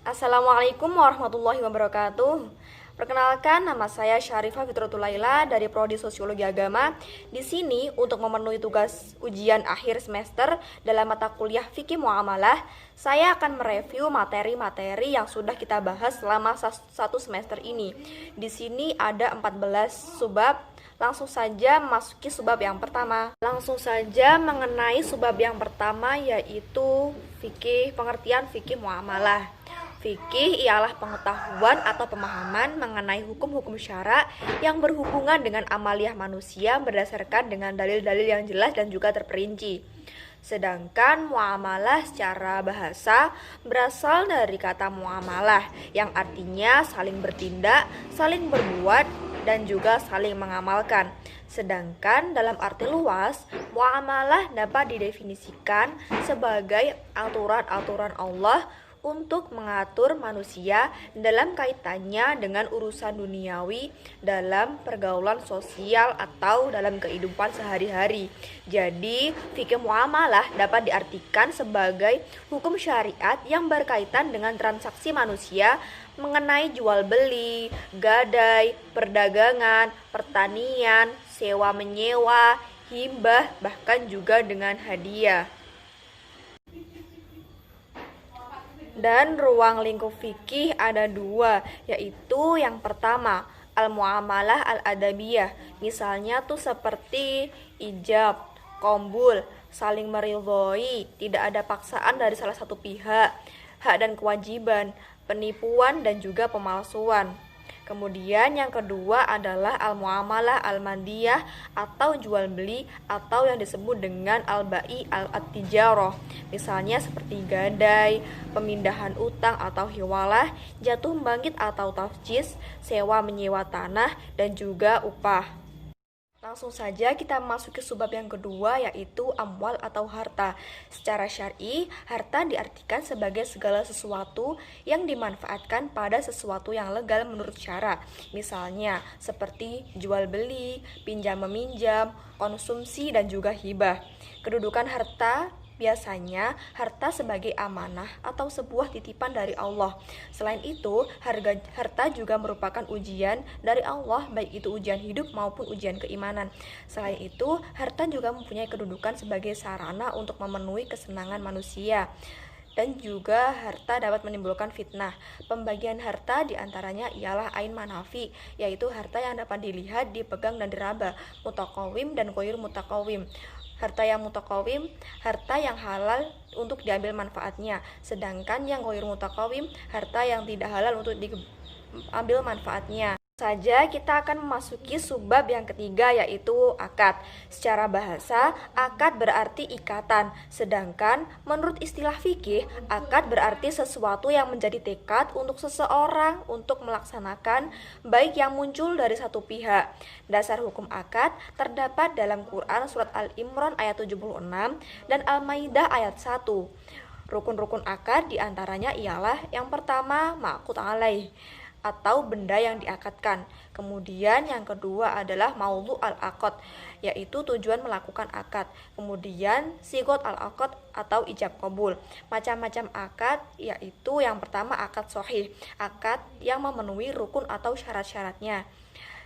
Assalamualaikum warahmatullahi wabarakatuh. Perkenalkan, nama saya Syarifah Fitratul Laila dari Prodi Sosiologi Agama. Di sini untuk memenuhi tugas ujian akhir semester dalam mata kuliah Fikih Muamalah, saya akan mereview materi-materi yang sudah kita bahas selama satu semester ini. Di sini ada 14 subbab. Langsung saja memasuki subbab yang pertama. Langsung saja mengenai subbab yang pertama, yaitu fikih, pengertian fikih muamalah. Fikih ialah pengetahuan atau pemahaman mengenai hukum-hukum syara yang berhubungan dengan amaliah manusia berdasarkan dengan dalil-dalil yang jelas dan juga terperinci. Sedangkan muamalah secara bahasa berasal dari kata muamalah yang artinya saling bertindak, saling berbuat, dan juga saling mengamalkan. Sedangkan dalam arti luas, muamalah dapat didefinisikan sebagai aturan-aturan Allah untuk mengatur manusia dalam kaitannya dengan urusan duniawi, dalam pergaulan sosial atau dalam kehidupan sehari-hari. Jadi, fikih muamalah dapat diartikan sebagai hukum syariat yang berkaitan dengan transaksi manusia mengenai jual beli, gadai, perdagangan, pertanian, sewa menyewa, hibah, bahkan juga dengan hadiah. Dan ruang lingkup fikih ada dua, yaitu yang pertama al-muamalah al-adabiyah. Misalnya tuh seperti ijab, qombul, saling meridhoi, tidak ada paksaan dari salah satu pihak, hak dan kewajiban, penipuan dan juga pemalsuan. Kemudian yang kedua adalah al-muamalah al-madiyah atau jual beli atau yang disebut dengan al-bai al-tijarah. Misalnya seperti gadai, pemindahan utang atau hiwalah, jatuh bangkit atau tafjis, sewa menyewa tanah dan juga upah. Langsung saja kita memasuki subbab yang kedua, yaitu amwal atau harta. Secara syar'i, harta diartikan sebagai segala sesuatu yang dimanfaatkan pada sesuatu yang legal menurut syara. Misalnya seperti jual beli, pinjam meminjam, konsumsi dan juga hibah. Kedudukan harta biasanya harta sebagai amanah atau sebuah titipan dari Allah. Selain itu, harta juga merupakan ujian dari Allah, baik itu ujian hidup maupun ujian keimanan. Selain itu, harta juga mempunyai kedudukan sebagai sarana untuk memenuhi kesenangan manusia. Dan juga harta dapat menimbulkan fitnah. Pembagian harta diantaranya ialah ain manafi, yaitu harta yang dapat dilihat, dipegang dan diraba, mutakawim dan ghair mutakawim. Harta yang mutakawim, harta yang halal untuk diambil manfaatnya. Sedangkan yang ghair mutakawim, harta yang tidak halal untuk diambil manfaatnya. Saja kita akan memasuki subbab yang ketiga, yaitu akad. Secara bahasa, akad berarti ikatan, sedangkan menurut istilah fikih, akad berarti sesuatu yang menjadi tekad untuk seseorang untuk melaksanakan, baik yang muncul dari satu pihak. Dasar hukum akad terdapat dalam Quran surat Al-Imran ayat 76 dan Al-Maidah ayat 1. Rukun-rukun akad diantaranya ialah yang pertama ma'qud alaih atau benda yang diakadkan. Kemudian yang kedua adalah maudhu al-aqd, yaitu tujuan melakukan akad. Kemudian sigot al-aqd atau ijab qabul. Macam-macam akad, yaitu yang pertama akad sahih, akad yang memenuhi rukun atau syarat-syaratnya.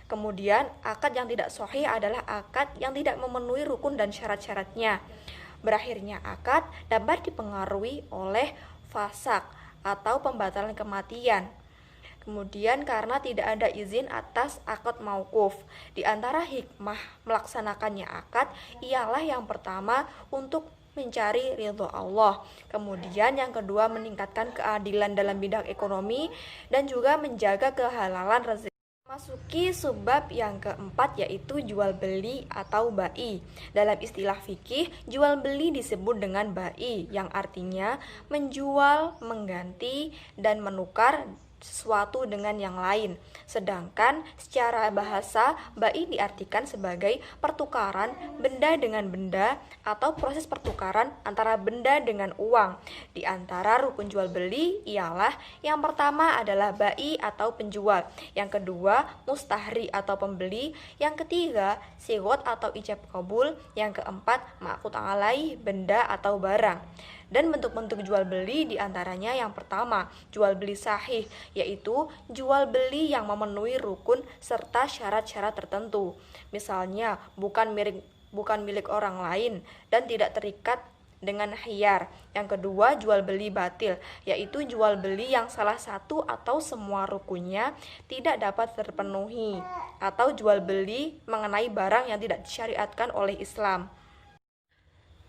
Kemudian akad yang tidak sahih adalah akad yang tidak memenuhi rukun dan syarat-syaratnya. Berakhirnya akad dapat dipengaruhi oleh fasak atau pembatalan kematian. Kemudian karena tidak ada izin atas akad mauquf. Di antara hikmah melaksanakannya akad ialah yang pertama untuk mencari ridho Allah. Kemudian yang kedua meningkatkan keadilan dalam bidang ekonomi dan juga menjaga kehalalan rezeki. Masuki subbab yang keempat, yaitu jual beli atau bai. Dalam istilah fikih, jual beli disebut dengan bai yang artinya menjual, mengganti, dan menukar sesuatu dengan yang lain. Sedangkan secara bahasa, bai diartikan sebagai pertukaran benda dengan benda atau proses pertukaran antara benda dengan uang. Di antara rukun jual beli ialah yang pertama adalah bai atau penjual, yang kedua mustahri atau pembeli, yang ketiga sigot atau ijab kabul, yang keempat ma'qud alaih benda atau barang. Dan bentuk-bentuk jual beli diantaranya yang pertama, jual beli sahih, yaitu jual beli yang memenuhi rukun serta syarat-syarat tertentu. Misalnya, bukan milik orang lain dan tidak terikat dengan khiyar. Yang kedua, jual beli batil, yaitu jual beli yang salah satu atau semua rukunnya tidak dapat terpenuhi, atau jual beli mengenai barang yang tidak disyariatkan oleh Islam.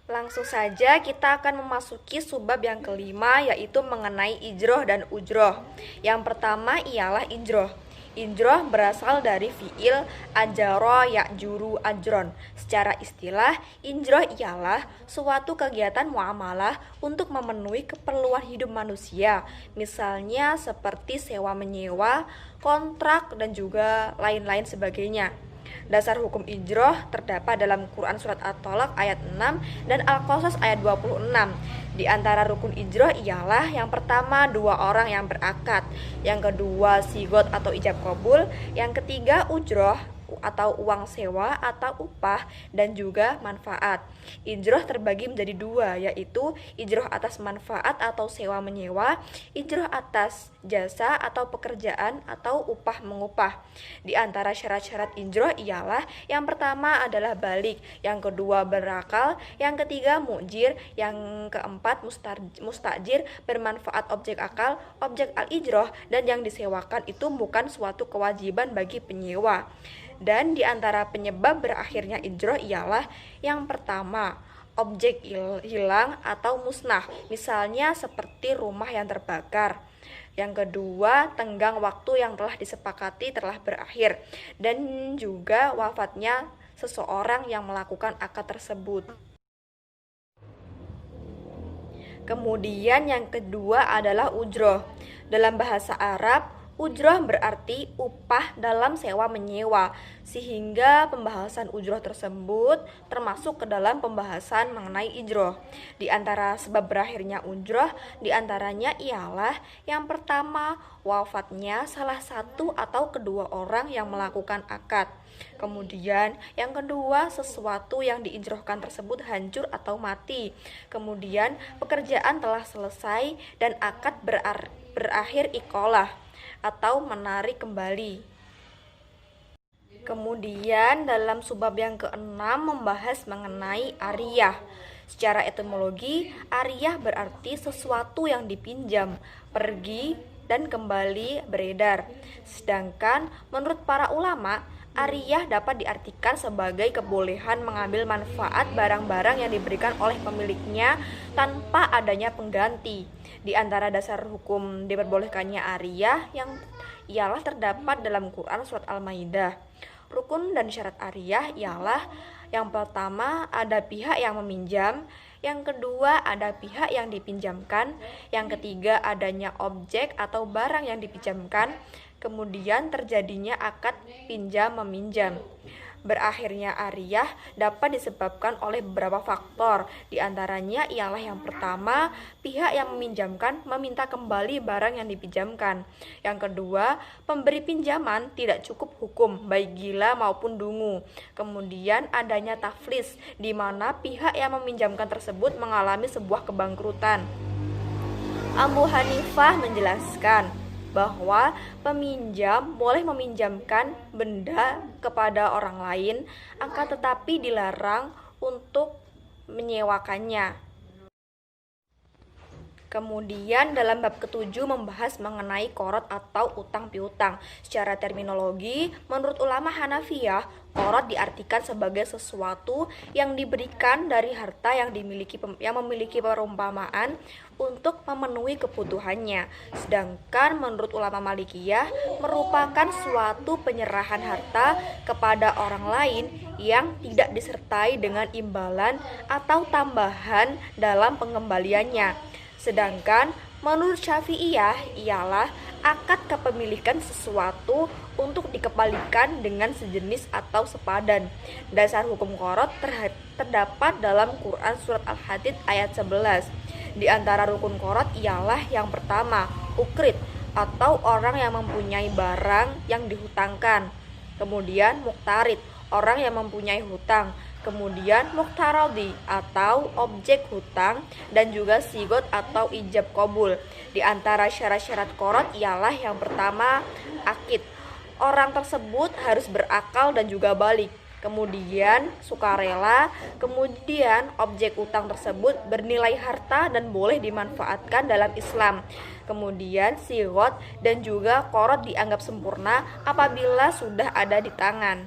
Langsung saja kita akan memasuki subbab yang kelima, yaitu mengenai ijroh dan ujroh. Yang pertama ialah ijroh. Ijroh berasal dari fiil ajaro ya'juru ajron. Secara istilah, ijroh ialah suatu kegiatan muamalah untuk memenuhi keperluan hidup manusia. Misalnya seperti sewa menyewa, kontrak, dan juga lain-lain sebagainya. Dasar hukum ijroh terdapat dalam Quran Surat At-Tolak ayat 6 dan Al-Qasas ayat 26. Di antara rukun ijroh ialah yang pertama, dua orang yang berakad, yang kedua sigot atau ijab kabul, yang ketiga ujroh atau uang sewa atau upah, dan juga manfaat. Ijroh terbagi menjadi dua, yaitu ijroh atas manfaat atau sewa menyewa, ijroh atas jasa atau pekerjaan atau upah mengupah. Di antara syarat-syarat ijroh ialah yang pertama adalah balik, yang kedua berakal, yang ketiga mujir, yang keempat mustajir, bermanfaat objek akal, objek al-ijroh, dan yang disewakan itu bukan suatu kewajiban bagi penyewa. Dan di antara penyebab berakhirnya ijroh ialah yang pertama, objek hilang atau musnah, misalnya seperti rumah yang terbakar. Yang kedua, tenggang waktu yang telah disepakati telah berakhir, dan juga wafatnya seseorang yang melakukan akad tersebut. Kemudian yang kedua adalah ujroh. Dalam bahasa Arab, ujroh berarti upah dalam sewa menyewa, sehingga pembahasan ujroh tersebut termasuk ke dalam pembahasan mengenai ijroh. Di antara sebab berakhirnya ujroh, di antaranya ialah yang pertama, wafatnya salah satu atau kedua orang yang melakukan akad. Kemudian yang kedua, sesuatu yang diijrohkan tersebut hancur atau mati. Kemudian pekerjaan telah selesai dan akad berakhir iqolah atau menarik kembali. Kemudian dalam subbab yang keenam membahas mengenai ariyah. Secara etimologi, ariyah berarti sesuatu yang dipinjam, pergi, dan kembali beredar. Sedangkan menurut para ulama, ariyah dapat diartikan sebagai kebolehan mengambil manfaat barang-barang yang diberikan oleh pemiliknya tanpa adanya pengganti. Di antara dasar hukum diperbolehkannya ariyah yang ialah terdapat dalam Quran Surat Al-Maidah. Rukun dan syarat ariyah ialah yang pertama, ada pihak yang meminjam, yang kedua ada pihak yang dipinjamkan, yang ketiga adanya objek atau barang yang dipinjamkan, kemudian terjadinya akad pinjam-meminjam. Berakhirnya ariyah dapat disebabkan oleh beberapa faktor. Di antaranya ialah yang pertama, pihak yang meminjamkan meminta kembali barang yang dipinjamkan. Yang kedua, pemberi pinjaman tidak cukup hukum, baik gila maupun dungu. Kemudian adanya taflis, di mana pihak yang meminjamkan tersebut mengalami sebuah kebangkrutan. Abu Hanifah menjelaskan bahwa peminjam boleh meminjamkan benda kepada orang lain, akan tetapi dilarang untuk menyewakannya. Kemudian dalam bab ketujuh membahas mengenai qorot atau utang piutang. Secara terminologi, menurut ulama Hanafiyah, qorot diartikan sebagai sesuatu yang diberikan dari harta yang memiliki perumpamaan untuk memenuhi kebutuhannya. Sedangkan menurut ulama Malikiyah, merupakan suatu penyerahan harta kepada orang lain yang tidak disertai dengan imbalan atau tambahan dalam pengembaliannya. Sedangkan menurut Syafi'iyah ialah akad kepemilikan sesuatu untuk dikembalikan dengan sejenis atau sepadan. Dasar hukum qorot terdapat dalam Quran Surat Al-Hadid ayat 11. Di antara rukun qorot ialah yang pertama, ukrit atau orang yang mempunyai barang yang dihutangkan. Kemudian muktarid, orang yang mempunyai hutang. kemudian muqtaradi atau objek hutang, dan juga sigot atau ijab qabul. Di antara syarat-syarat qard ialah yang pertama akid. Orang tersebut harus berakal dan juga balik. Kemudian sukarela, kemudian objek utang tersebut bernilai harta dan boleh dimanfaatkan dalam Islam. Kemudian sigot dan juga qard dianggap sempurna apabila sudah ada di tangan.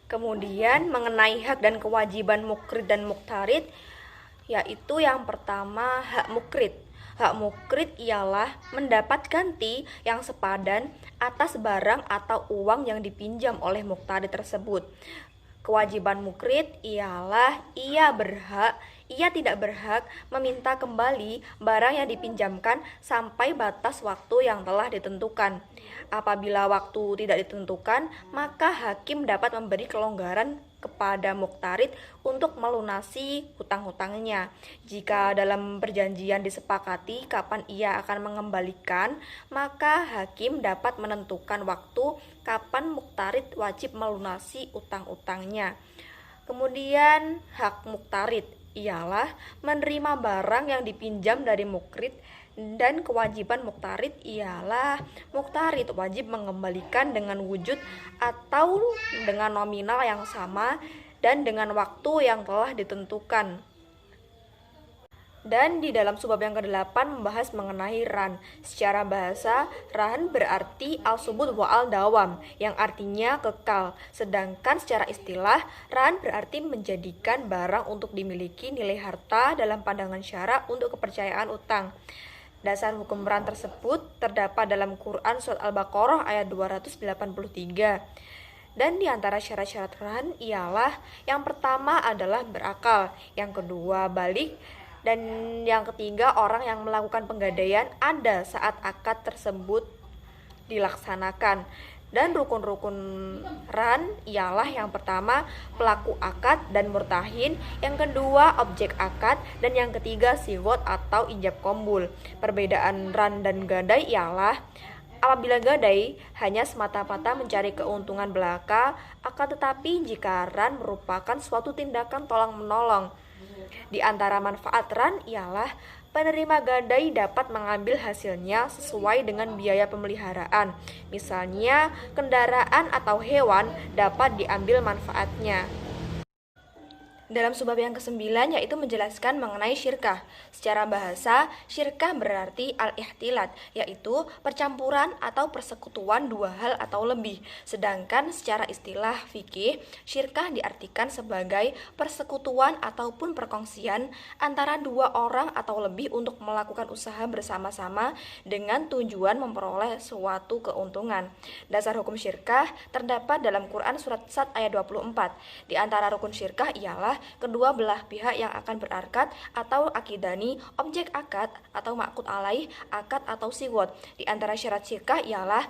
Kemudian mengenai hak dan kewajiban mukrid dan muktarid, yaitu yang pertama hak mukrid. Hak mukrid ialah mendapat ganti yang sepadan atas barang atau uang yang dipinjam oleh muktarid tersebut. Kewajiban mukrid ialah ia tidak berhak meminta kembali barang yang dipinjamkan sampai batas waktu yang telah ditentukan. Apabila waktu tidak ditentukan, maka hakim dapat memberi kelonggaran kepada muktarid untuk melunasi hutang-hutangnya. Jika dalam perjanjian disepakati kapan ia akan mengembalikan, maka hakim dapat menentukan waktu kapan muktarid wajib melunasi utang-utangnya. Kemudian hak muktarid ialah menerima barang yang dipinjam dari mukrid, dan kewajiban muktarid ialah muktarid wajib mengembalikan dengan wujud atau dengan nominal yang sama dan dengan waktu yang telah ditentukan. Dan di dalam subbab yang ke-8 membahas mengenai ran. Secara bahasa, ran berarti al-subut wa al-dawam, yang artinya kekal. Sedangkan secara istilah, ran berarti menjadikan barang untuk dimiliki nilai harta dalam pandangan syara untuk kepercayaan utang. Dasar hukum ran tersebut terdapat dalam Quran Surat Al-Baqarah ayat 283. Dan di antara syarat-syarat ran ialah yang pertama adalah berakal, yang kedua balik, dan yang ketiga orang yang melakukan penggadaian ada saat akad tersebut dilaksanakan. Dan rukun-rukun ran ialah yang pertama pelaku akad dan murtahin, yang kedua objek akad, dan yang ketiga sigot atau ijab qabul. Perbedaan ran dan gadai ialah apabila gadai hanya semata-mata mencari keuntungan belaka, akan tetapi jika ran merupakan suatu tindakan tolong-menolong. Di antara manfaat ran ialah penerima gadai dapat mengambil hasilnya sesuai dengan biaya pemeliharaan. Misalnya, kendaraan atau hewan dapat diambil manfaatnya. Dalam subbab yang ke-9 yaitu menjelaskan mengenai syirkah. Secara bahasa, syirkah berarti al-ihtilat, yaitu percampuran atau persekutuan dua hal atau lebih. Sedangkan secara istilah fikih, syirkah diartikan sebagai persekutuan ataupun perkongsian antara dua orang atau lebih untuk melakukan usaha bersama-sama dengan tujuan memperoleh suatu keuntungan. Dasar hukum syirkah terdapat dalam Quran Surat Sad ayat 24. Di antara rukun syirkah ialah kedua belah pihak yang akan berakad atau akidani, objek akad atau ma'qud alaih, akad atau sigot. Di antara syarat syirkah ialah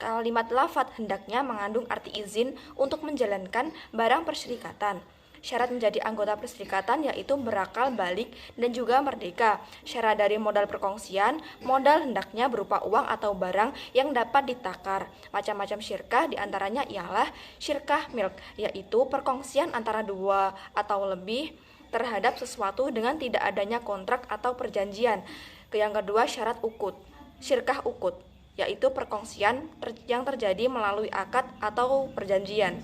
kalimat lafaz hendaknya mengandung arti izin untuk menjalankan barang persyarikatan. Syarat menjadi anggota perserikatan yaitu berakal balik dan juga merdeka. Syarat dari modal perkongsian, modal hendaknya berupa uang atau barang yang dapat ditakar. Macam-macam syirkah diantaranya ialah syirkah milk, yaitu perkongsian antara dua atau lebih terhadap sesuatu dengan tidak adanya kontrak atau perjanjian. Yang kedua syarat ukut, syirkah ukut, yaitu perkongsian yang terjadi melalui akad atau perjanjian.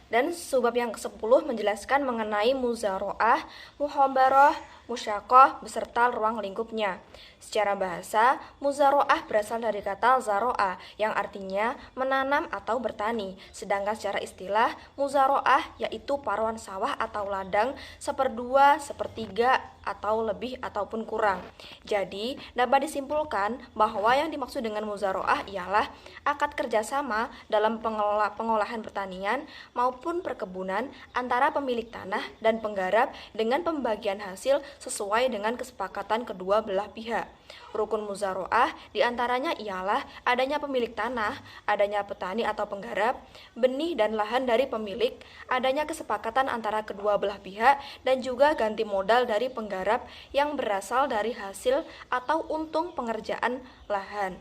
Dan subbab yang ke-10 menjelaskan mengenai muzaroah, muhabarah, musyakoh beserta ruang lingkupnya. Secara bahasa, muzaroah berasal dari kata zaroah yang artinya menanam atau bertani. Sedangkan secara istilah, muzaroah yaitu paruan sawah atau ladang seperdua, sepertiga, atau lebih ataupun kurang. Jadi, dapat disimpulkan bahwa yang dimaksud dengan muzaroah ialah akad kerjasama dalam pengolahan pertanian maupun perkebunan antara pemilik tanah dan penggarap dengan pembagian hasil sesuai dengan kesepakatan kedua belah pihak. Rukun muzaroah diantaranya ialah adanya pemilik tanah, adanya petani atau penggarap, benih dan lahan dari pemilik, adanya kesepakatan antara kedua belah pihak, dan juga ganti modal dari penggarap yang berasal dari hasil atau untung pengerjaan lahan.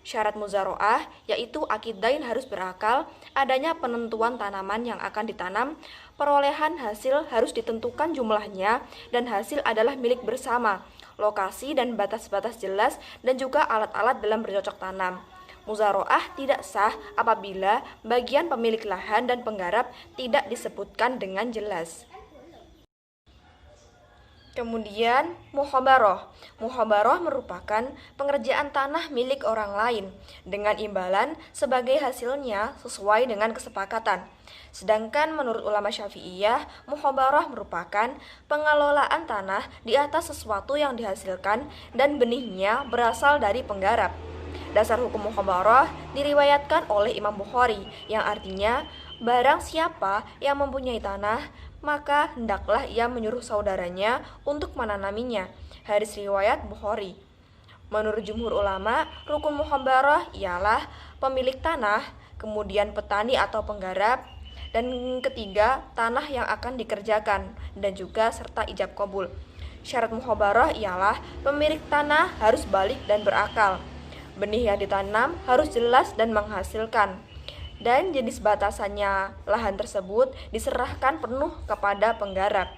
Syarat muzaroah yaitu akidain harus berakal, adanya penentuan tanaman yang akan ditanam, perolehan hasil harus ditentukan jumlahnya, dan hasil adalah milik bersama, lokasi dan batas-batas jelas, dan juga alat-alat dalam bercocok tanam. Muzaroah tidak sah apabila bagian pemilik lahan dan penggarap tidak disebutkan dengan jelas. Kemudian, muhabaroh. Muhabaroh merupakan pengerjaan tanah milik orang lain dengan imbalan sebagai hasilnya sesuai dengan kesepakatan. Sedangkan menurut ulama Syafi'iyah, muhabaroh merupakan pengelolaan tanah di atas sesuatu yang dihasilkan dan benihnya berasal dari penggarap. Dasar hukum muhabaroh diriwayatkan oleh Imam Bukhari yang artinya barang siapa yang mempunyai tanah maka hendaklah ia menyuruh saudaranya untuk menanaminya. Hadis riwayat Bukhari. Menurut jumhur ulama, rukun muhabarah ialah pemilik tanah, kemudian petani atau penggarap, dan ketiga tanah yang akan dikerjakan, dan juga serta ijab kabul. Syarat muhabarah ialah pemilik tanah harus balik dan berakal. Benih yang ditanam harus jelas dan menghasilkan. Dan jenis batasannya lahan tersebut diserahkan penuh kepada penggarap.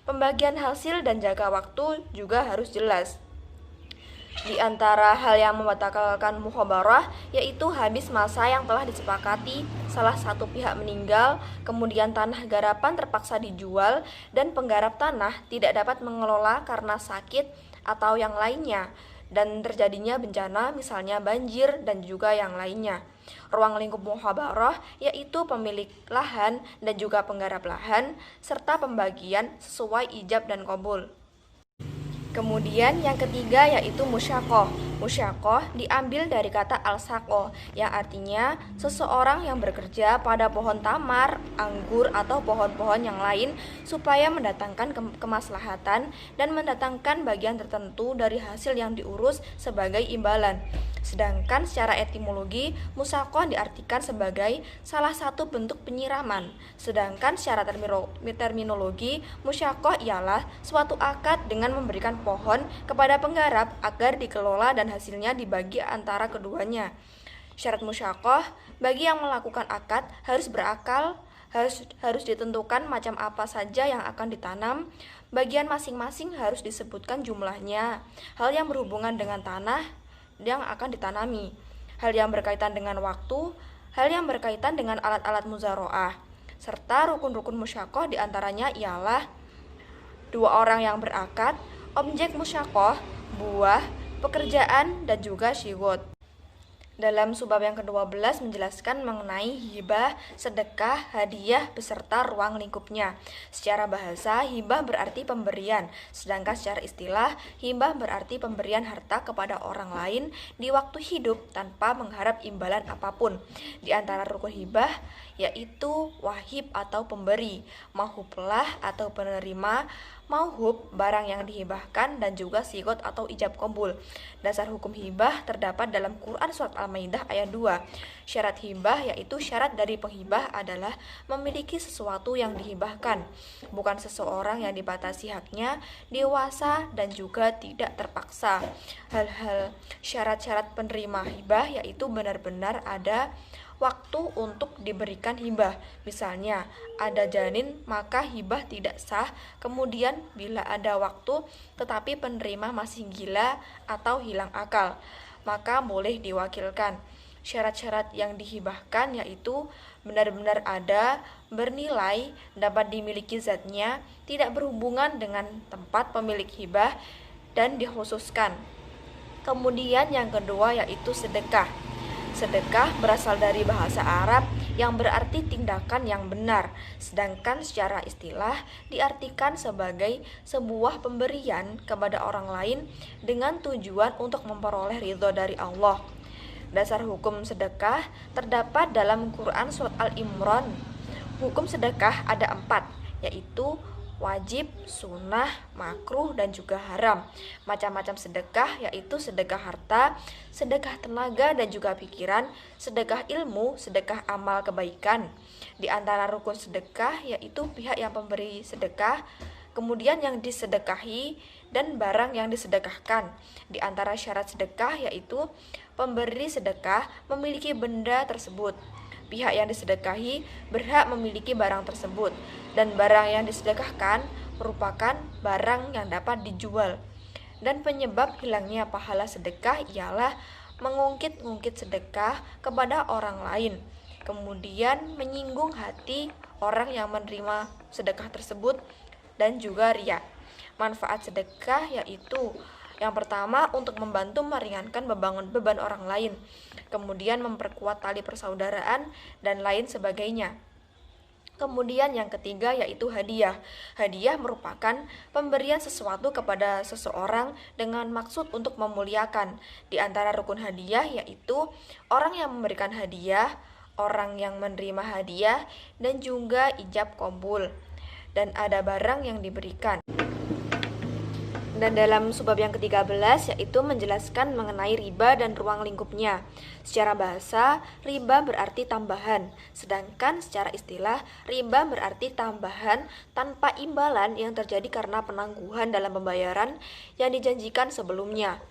Pembagian hasil dan jangka waktu juga harus jelas. Di antara hal yang membatalkan muhabarah yaitu habis masa yang telah disepakati, salah satu pihak meninggal, kemudian tanah garapan terpaksa dijual dan penggarap tanah tidak dapat mengelola karena sakit atau yang lainnya, dan terjadinya bencana misalnya banjir dan juga yang lainnya. Ruang lingkup muhabarah yaitu pemilik lahan dan juga penggarap lahan serta pembagian sesuai ijab dan qabul. Kemudian yang ketiga yaitu musyakoh. Musyakoh diambil dari kata al-saqo yang artinya seseorang yang bekerja pada pohon tamar, anggur atau pohon-pohon yang lain supaya mendatangkan kemaslahatan dan mendatangkan bagian tertentu dari hasil yang diurus sebagai imbalan. Sedangkan secara etimologi, musakoh diartikan sebagai salah satu bentuk penyiraman. Sedangkan secara terminologi, musyakoh ialah suatu akad dengan memberikan pohon kepada penggarap agar dikelola dan hasilnya dibagi antara keduanya. Syarat musyakoh, bagi yang melakukan akad harus berakal, harus ditentukan macam apa saja yang akan ditanam, bagian masing-masing harus disebutkan jumlahnya, hal yang berhubungan dengan tanah yang akan ditanami, hal yang berkaitan dengan waktu, hal yang berkaitan dengan alat-alat muzaroah, serta rukun-rukun musyakoh diantaranya ialah dua orang yang berakad, objek musyakoh, buah, pekerjaan, dan juga syigot. Dalam subbab yang ke-12 menjelaskan mengenai hibah, sedekah, hadiah beserta ruang lingkupnya. Secara bahasa, hibah berarti pemberian, sedangkan secara istilah, hibah berarti pemberian harta kepada orang lain di waktu hidup tanpa mengharap imbalan apapun. Di antara rukun hibah yaitu wahib atau pemberi, mauhublah atau penerima, mauhub barang yang dihibahkan, dan juga sigot atau ijab qabul. Dasar hukum hibah terdapat dalam Quran surat Al-Maidah ayat 2. Syarat hibah yaitu syarat dari penghibah adalah memiliki sesuatu yang dihibahkan, bukan seseorang yang dibatasi haknya, dewasa dan juga tidak terpaksa. Hal-hal syarat-syarat penerima hibah yaitu benar-benar ada waktu untuk diberikan hibah. Misalnya, ada janin maka hibah tidak sah. Kemudian bila ada waktu tetapi penerima masih gila atau hilang akal, maka boleh diwakilkan. Syarat-syarat yang dihibahkan yaitu benar-benar ada, bernilai, dapat dimiliki zatnya, tidak berhubungan dengan tempat pemilik hibah, dan dikhususkan. Kemudian yang kedua yaitu sedekah. Sedekah berasal dari bahasa Arab yang berarti tindakan yang benar, sedangkan secara istilah diartikan sebagai sebuah pemberian kepada orang lain dengan tujuan untuk memperoleh ridho dari Allah. Dasar hukum sedekah terdapat dalam Quran surat Al-Imran. Hukum sedekah ada 4, yaitu wajib, sunnah, makruh, dan juga haram. Macam-macam sedekah yaitu sedekah harta, sedekah tenaga dan juga pikiran, sedekah ilmu, sedekah amal kebaikan. Di antara rukun sedekah yaitu pihak yang memberi sedekah, kemudian yang disedekahi, dan barang yang disedekahkan. Di antara syarat sedekah yaitu pemberi sedekah memiliki benda tersebut. Pihak yang disedekahi berhak memiliki barang tersebut, dan barang yang disedekahkan merupakan barang yang dapat dijual. Dan penyebab hilangnya pahala sedekah ialah mengungkit-ungkit sedekah kepada orang lain, kemudian menyinggung hati orang yang menerima sedekah tersebut, dan juga riya. Manfaat sedekah yaitu yang pertama, untuk membantu meringankan beban orang lain, kemudian memperkuat tali persaudaraan, dan lain sebagainya. Kemudian yang ketiga yaitu hadiah. Hadiah merupakan pemberian sesuatu kepada seseorang dengan maksud untuk memuliakan. Di antara rukun hadiah yaitu orang yang memberikan hadiah, orang yang menerima hadiah, dan juga ijab qabul. Dan ada barang yang diberikan. Dan dalam subbab yang ke-13 yaitu menjelaskan mengenai riba dan ruang lingkupnya. Secara bahasa, riba berarti tambahan, sedangkan secara istilah, riba berarti tambahan tanpa imbalan yang terjadi karena penangguhan dalam pembayaran yang dijanjikan sebelumnya.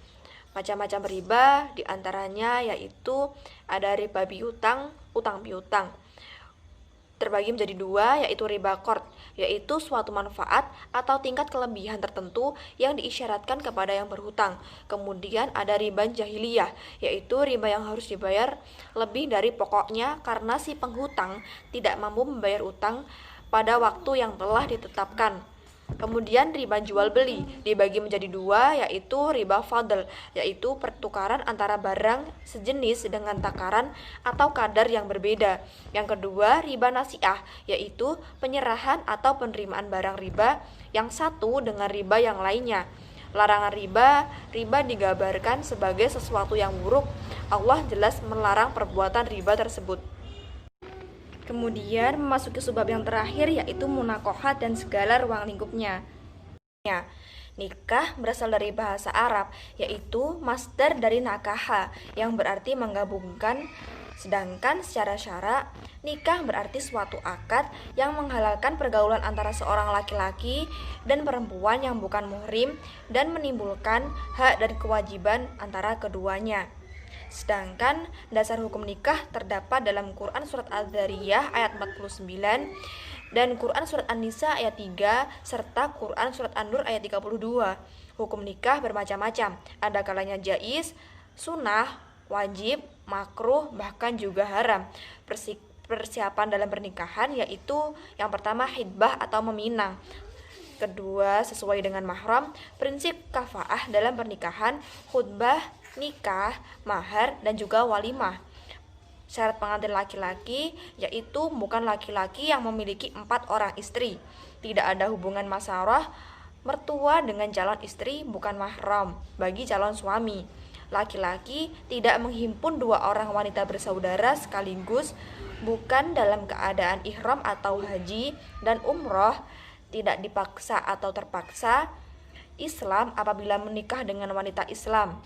Macam-macam riba diantaranya yaitu ada riba piutang, utang piutang. Terbagi menjadi dua, yaitu riba qard, yaitu suatu manfaat atau tingkat kelebihan tertentu yang diisyaratkan kepada yang berhutang. Kemudian ada riba jahiliyah, yaitu riba yang harus dibayar lebih dari pokoknya karena si penghutang tidak mampu membayar utang pada waktu yang telah ditetapkan. Kemudian riba jual beli dibagi menjadi dua, yaitu riba fadl, yaitu pertukaran antara barang sejenis dengan takaran atau kadar yang berbeda. Yang kedua, riba nasiah, yaitu penyerahan atau penerimaan barang riba yang satu dengan riba yang lainnya. Larangan riba digambarkan sebagai sesuatu yang buruk. Allah jelas melarang perbuatan riba tersebut. Kemudian memasuki subbab yang terakhir yaitu munakohat dan segala ruang lingkupnya. Nikah berasal dari bahasa Arab, yaitu masdar dari nakaha yang berarti menggabungkan. Sedangkan secara syara, nikah berarti suatu akad yang menghalalkan pergaulan antara seorang laki-laki dan perempuan yang bukan muhrim dan menimbulkan hak dan kewajiban antara keduanya. Sedangkan dasar hukum nikah terdapat dalam Quran Surat Al-Dzariyah ayat 49 dan Quran Surat An-Nisa ayat 3 serta Quran Surat An-Nur ayat 32. Hukum nikah bermacam-macam, ada kalanya jaiz, sunnah, wajib, makruh, bahkan juga haram. Persiapan dalam pernikahan yaitu yang pertama khitbah atau meminang. Kedua, sesuai dengan mahram, prinsip kafaah dalam pernikahan, khutbah, nikah, mahar, dan juga walimah. Syarat pengantin laki-laki yaitu bukan laki-laki yang memiliki 4 orang istri. Tidak ada hubungan masyarah mertua dengan calon istri, bukan mahram bagi calon suami. Laki-laki tidak menghimpun 2 orang wanita bersaudara sekaligus, bukan dalam keadaan ihram atau haji dan umroh, tidak dipaksa atau terpaksa. Islam apabila menikah dengan wanita Islam.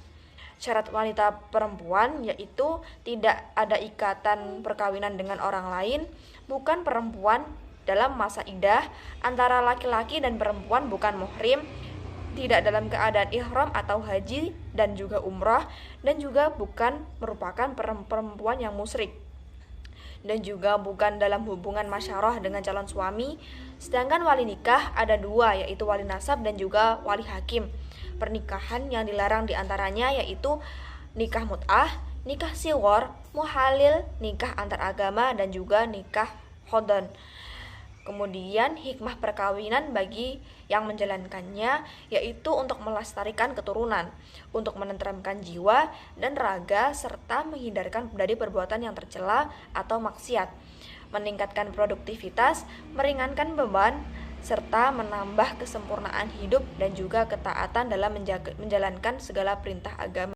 Syarat wanita perempuan yaitu tidak ada ikatan perkawinan dengan orang lain, bukan perempuan dalam masa iddah, antara laki-laki dan perempuan bukan muhrim, tidak dalam keadaan ihram atau haji dan juga umrah, dan juga bukan merupakan perempuan yang musyrik, dan juga bukan dalam hubungan masyarah dengan calon suami. Sedangkan wali nikah ada 2, yaitu wali nasab dan juga wali hakim. Pernikahan yang dilarang diantaranya yaitu nikah mut'ah, nikah siwar, muhalil, nikah antar agama, dan juga nikah khodan. Kemudian hikmah perkawinan bagi yang menjalankannya yaitu untuk melestarikan keturunan, untuk menenteramkan jiwa dan raga, serta menghindarkan dari perbuatan yang tercela atau maksiat, meningkatkan produktivitas, meringankan beban, serta menambah kesempurnaan hidup dan juga ketaatan dalam menjalankan segala perintah agama.